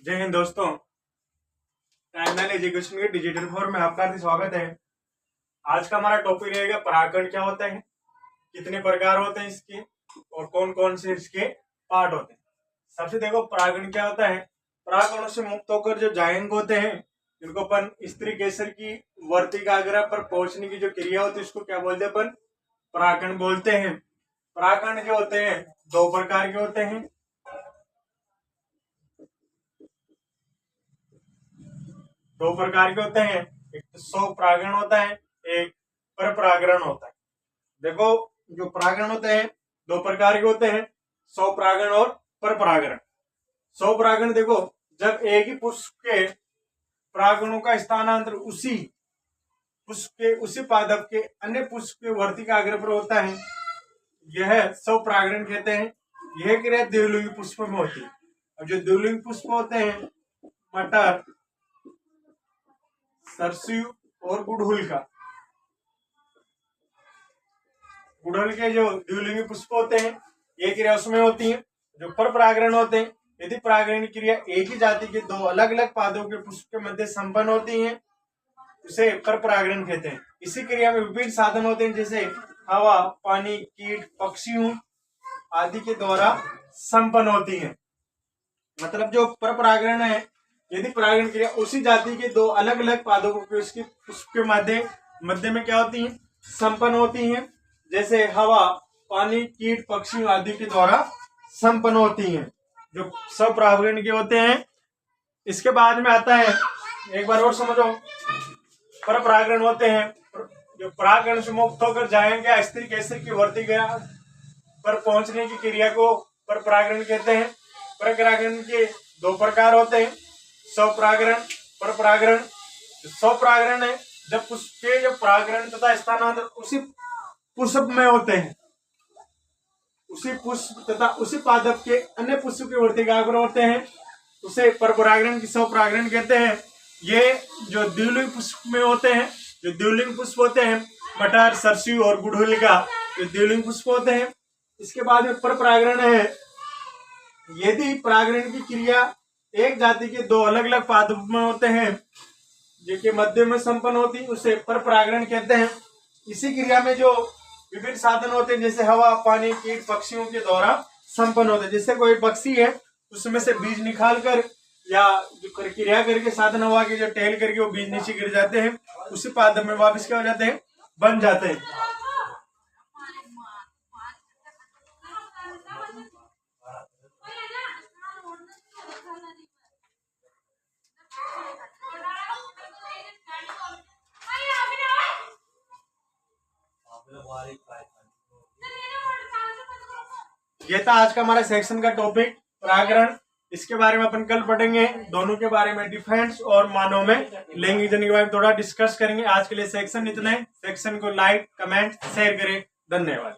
जय हिंद दोस्तों। Timeline education के डिजिटल फोरम में आपका हार्दिक स्वागत है। आज का हमारा टॉपिक रहेगा परागकण क्या होता है, कितने प्रकार होते हैं इसके और कौन कौन से इसके पार्ट होते हैं। सबसे देखो परागकण क्या होता है। परागकणों से मुक्त होकर जो जायंग होते हैं जिनको अपन स्त्री केसर की वर्तिकाग्र पर पहुंचने की जो क्रिया होती है उसको क्या बोलते हैं, अपन परागकण बोलते हैं। परागकण जो होते हैं दो प्रकार के होते हैं। दो प्रकार के होते हैं, एक तो स्वपरागण होता है, एक परपरागण होता है। देखो जो परागण होते हैं दो प्रकार के होते हैं, स्वपरागण और परपरागण। स्वपरागण देखो जब एक ही पुष्प के परागणों का स्थानांतर उसी पुष्प के उसी पादप के अन्य पुष्प के वर्तिकाग्र पर होता है, यह स्वपरागण कहते हैं। यह क्रिया द्विलिंगी पुष्प में होती है। और जो द्विलिंगी पुष्प होते हैं मटर, सरसों और गुड़हल के जो द्विलिंगी पुष्प होते हैं ये क्रिया उसमें होती है। जो परपरागण होते हैं, यदि परागण की क्रिया एक ही जाति के दो अलग अलग पादों के पुष्प के मध्य संपन्न होती है उसे परपरागण कहते हैं। इसी क्रिया में विभिन्न साधन होते हैं जैसे हवा, पानी, कीट, पक्षियों आदि के द्वारा संपन्न होती है। मतलब जो परपरागण है, यदि परागण क्रिया उसी जाति के दो अलग अलग पादों को उसके पुष्प के मध्य में क्या होती है, संपन्न होती है। जैसे हवा, पानी, कीट, पक्षी आदि के द्वारा संपन्न होती है, जो स्वपरागण के होते हैं। इसके बाद में आता है, एक बार और समझो, परपरागण होते हैं जो परागण से मुक्त होकर जाएंगे स्त्री केसर की वर्तिका पर पहुंचने की क्रिया को परपरागण कहते हैं। परपरागण के दो प्रकार होते हैं, स्वपरागण, परपरागण। स्वपरागण है जब पुष्प के जो परागण तथा स्थानांतर उसी पुष्प में होते हैं, उसी पुष्प तथा उसी पादप के अन्य पुष्प के वर्तिकाग्र होते हैं, उसे परपरागण की स्वपरागण कहते हैं। ये जो द्विलिंग पुष्प में होते हैं, जो द्विलिंग पुष्प होते हैं मटर, सरसों और गुड़हल का जो द्विलिंग पुष्प होते हैं। इसके बाद में परपरागण है, यदि परागण की क्रिया एक जाति के दो अलग अलग पादप में होते हैं जिनके मध्य में संपन्न होती है उसे परपरागण कहते हैं। इसी क्रिया में जो विभिन्न साधन होते हैं जैसे हवा, पानी, कीट, पक्षियों के द्वारा संपन्न होते हैं। जैसे कोई पक्षी है उसमें से बीज निकाल कर या जो क्रिया करके साधन हवा के जो टहल करके वो बीज नीचे गिर जाते हैं, उसी पादप में वापस क्या हो जाते हैं, बन जाते हैं। ये था आज का हमारा सेक्शन का टॉपिक परागण। इसके बारे में अपन कल पढ़ेंगे, दोनों के बारे में डिफेंस और मानव में लैंग्वेज के बारे में थोड़ा डिस्कस करेंगे। आज के लिए सेक्शन इतना है। सेक्शन को लाइक, कमेंट, शेयर करें। धन्यवाद।